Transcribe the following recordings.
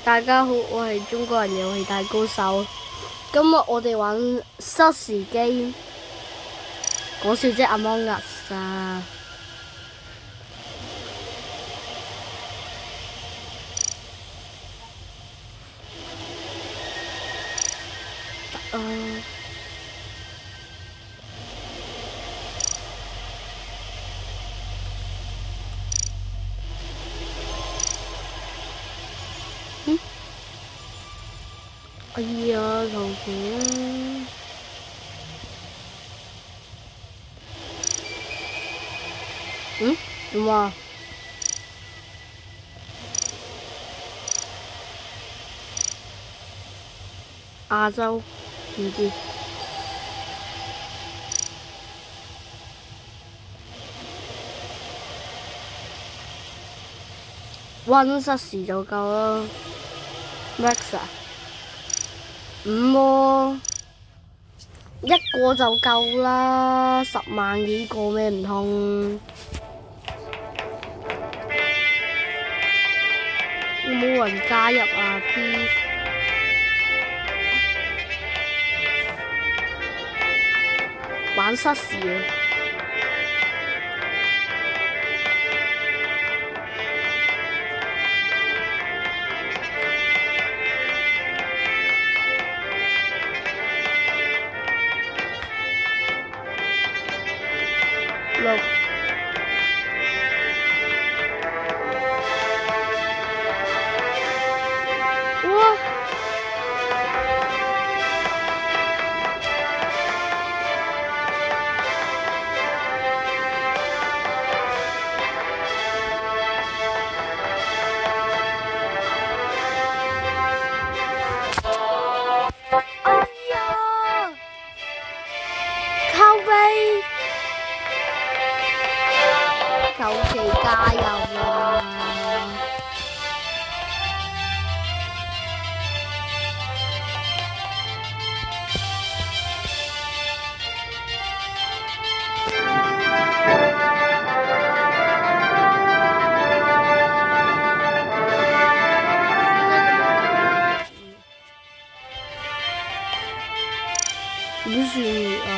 大家好，我係中國人遊戲大高手。今日我哋玩失時機，講笑啫，Among Us啊！哎呀，求其啊！點啊？亞洲唔知。溫失時就夠啦。Max 啊，5喎，一個就夠啦，10萬幾個咩唔通？有冇人加入啊 ？Please 玩失時啊！6哇！求其加入啦！點算啊？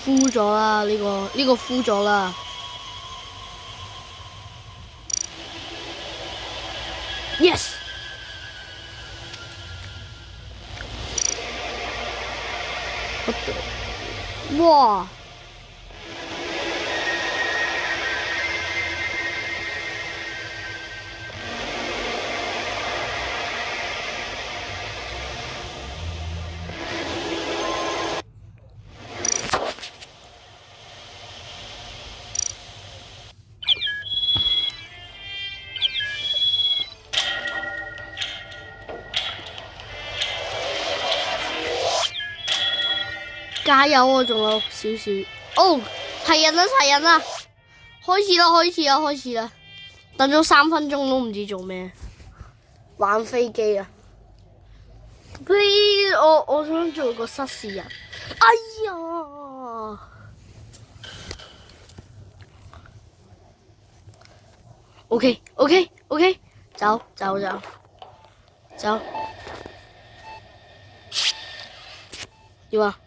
敷咗啦，呢個敷咗啦。Yes！ 哇！加油啊！仲有少少。哦，齊人啦，齊人啦！開始啦，開始啦，開始啦！等咗3分鐘都唔知做咩，玩飛機啊 ！Please， 我想做個失事人。哎呀！OK，走。點啊？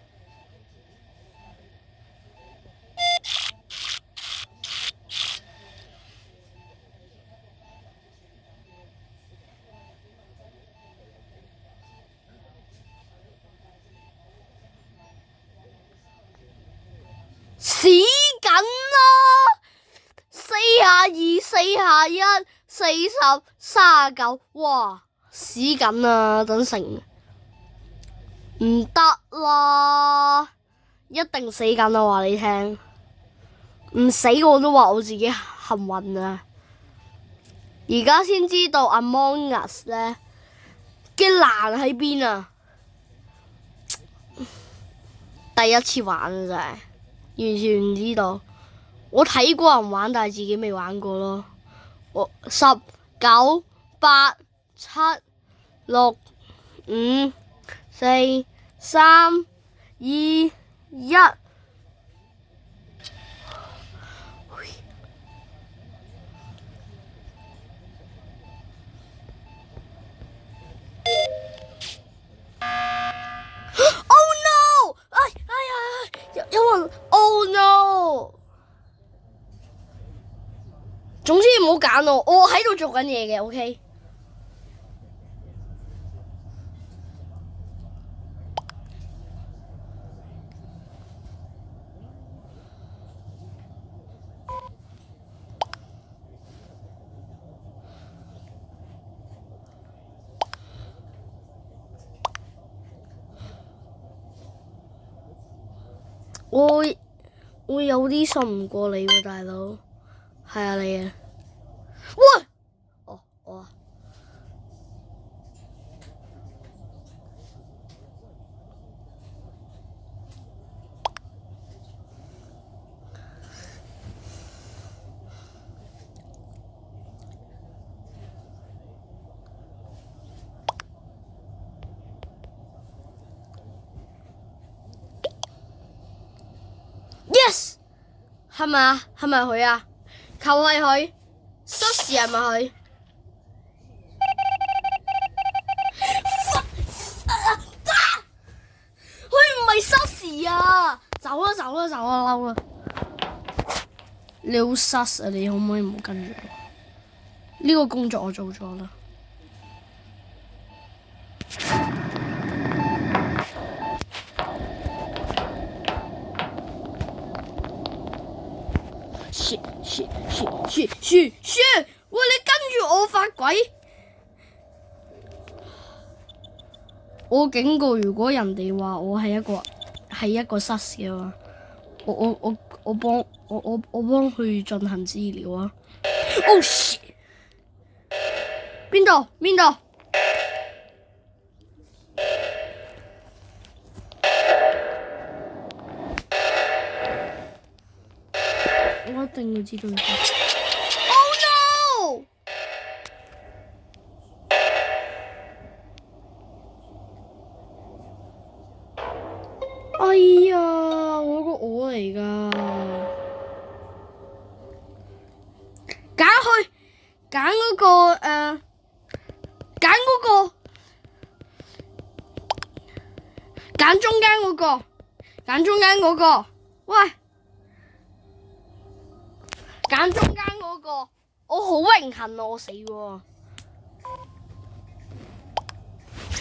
死緊啦！42、41、40、39，哇！死緊啦，等成唔得啦，一定死緊啦！話你聽，唔死我都話我自己幸運啊！而家先知道 Among Us 咧嘅難喺邊啊！第一次玩啊，真係完全唔知道。我睇過人玩，但係自己未玩過咯。我10、9、8、7、6、5、4、3、2、1。Oh no！ 哎呀，有人 ！Oh no！ 總之唔好揀我，我喺度做緊嘢嘅 ，OK。我有啲信唔過你喎，大佬。係啊，你啊。喂！哦，我啊。Yes， 係咪啊？係咪佢啊？求係佢，失事係咪佢？佢唔係失事啊！走啦，嬲啦！你好失啊！你可唔可以唔好跟住我？呢個工作我做咗啦。喂，你跟住我發鬼！我警告，如果人哋話我係一個失事嘅話，我幫佢進行治療啊！ Oh shit！ 邊度？我一定要知道。Oh no！ 哎呀，我嚟㗎，揀嗰個揀中間嗰個，喂，揀中間嗰個，我好榮幸我死喎，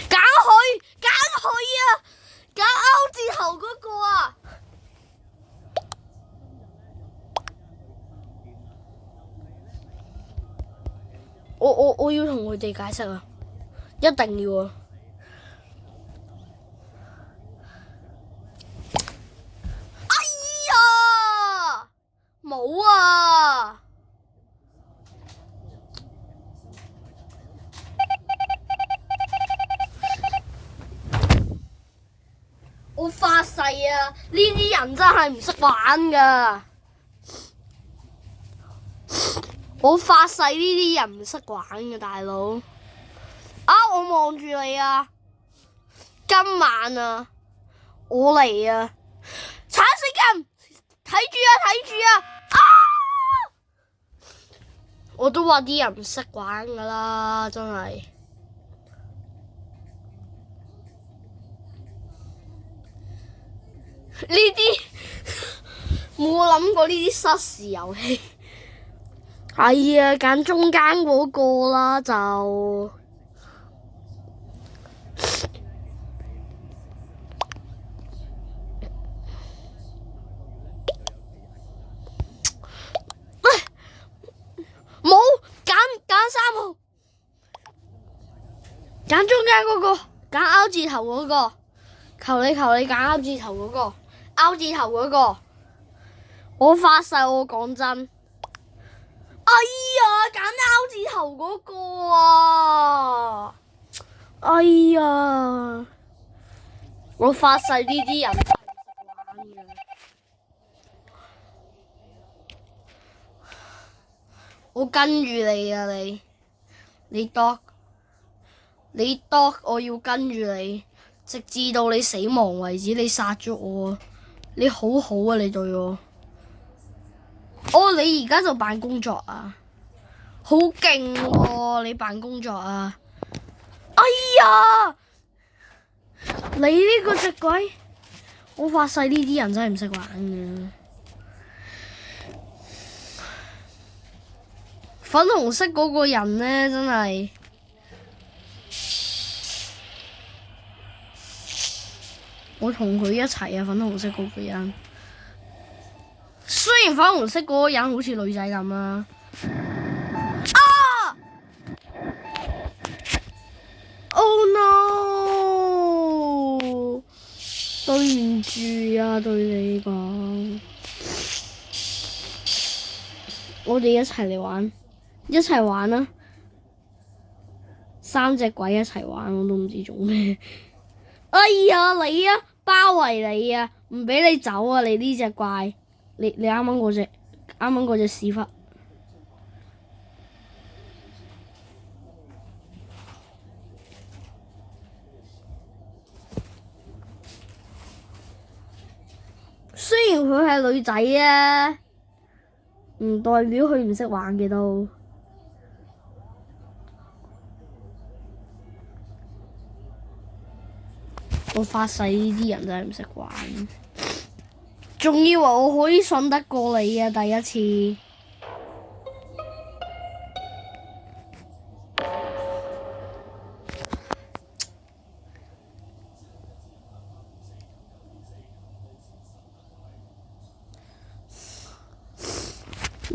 揀佢啊，揀勾字頭嗰個啊！我要同佢哋解釋啊，一定要啊！哎呀，冇啊！我發誓啊，呢啲人真係唔識玩㗎！我發誓呢啲人唔識玩嘅，大佬。啊！我望住你啊！今晚啊，我嚟啊！橙色人，睇住啊！啊！我都話啲人唔識玩㗎啦，真係。呢啲冇諗過呢啲失事遊戲。係啊，揀中間嗰個啦就。冇揀3號，揀中間嗰個，揀凹字頭嗰個。求你揀凹字頭嗰個，凹字頭嗰個。我發誓，我講真。哎呀，揀凹字頭嗰個啊！哎呀，我發誓呢啲人真係唔識玩嘅。我跟住你啊，你 dog。你 dog 我要跟住你，直至到你死亡為止。你殺咗我，你好好啊！你對我。哦，你而家就扮工作啊？好勁喎！你扮工作啊？哎呀！你呢個隻鬼，我發誓呢啲人真係唔識玩嘅。粉紅色嗰個人呢，真係我同佢一齊啊！粉紅色嗰個人，雖然粉紅色嗰個人好似女仔咁啊。Oh no！ 對唔住啊，對你講，我哋一齊嚟玩，一齊玩啦！3隻鬼一齊玩，我都唔知做咩。哎呀，你啊，包圍你啊，唔畀你走啊！你呢隻怪，你啱啱嗰隻屎忽。雖然佢係女仔啊，唔代表佢唔識玩嘅都。我發誓呢啲人真係唔識玩，仲以為我可以信得過你啊！第一次，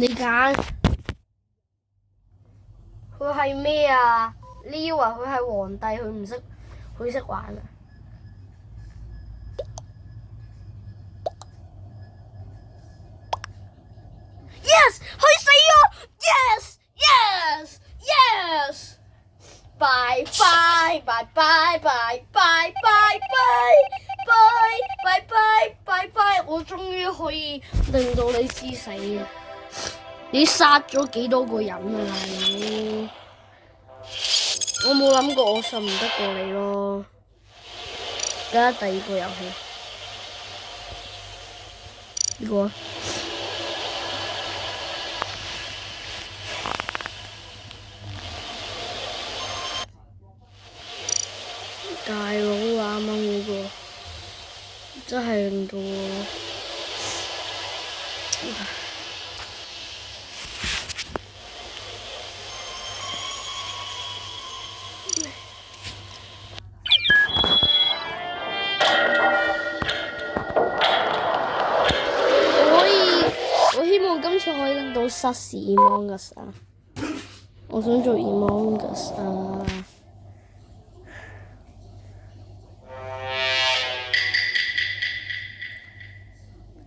你揀佢係咩啊？你以為佢係皇帝？佢識玩啊！Yes，佢死咗 ！Yes，拜拜拜拜拜拜拜拜拜！我終於可以令到你知死啊！你殺咗幾多個人啊？你我冇諗過我信唔得過你咯。而家第二個遊戲，呢個大佬啊，啱啱嗰個真係令到我我希望今次可以拎到實時 Among Us 啊！我想做 Among Us 啊！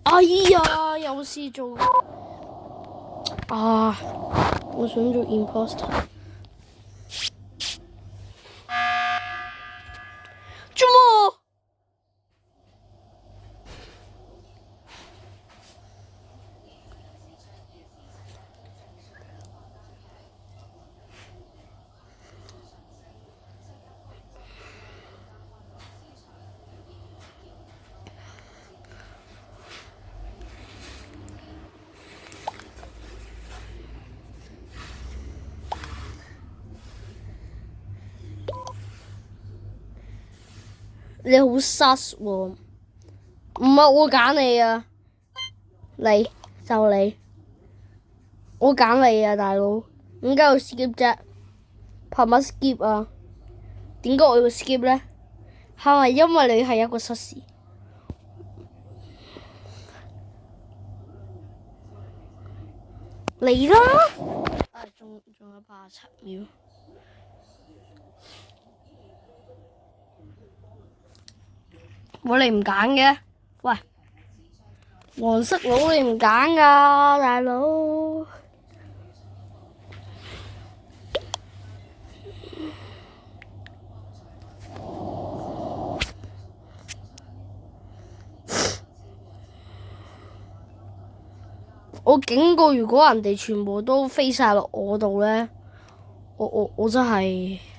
哎呀，又試做啊！我想做 Imposter。做乜？你好 sus 喎，唔係我揀你啊，你我揀你啊，大佬，點解要 skip 啫？憑乜 skip 啊？點解我要 skip 呢？係咪因為你係一個 sus？嚟啦！啊，仲有87秒。喂，你唔揀嘅？喂，黃色佬你唔揀㗎，大佬。我警告，如果人哋全部都飛晒落我度呢，我真係〜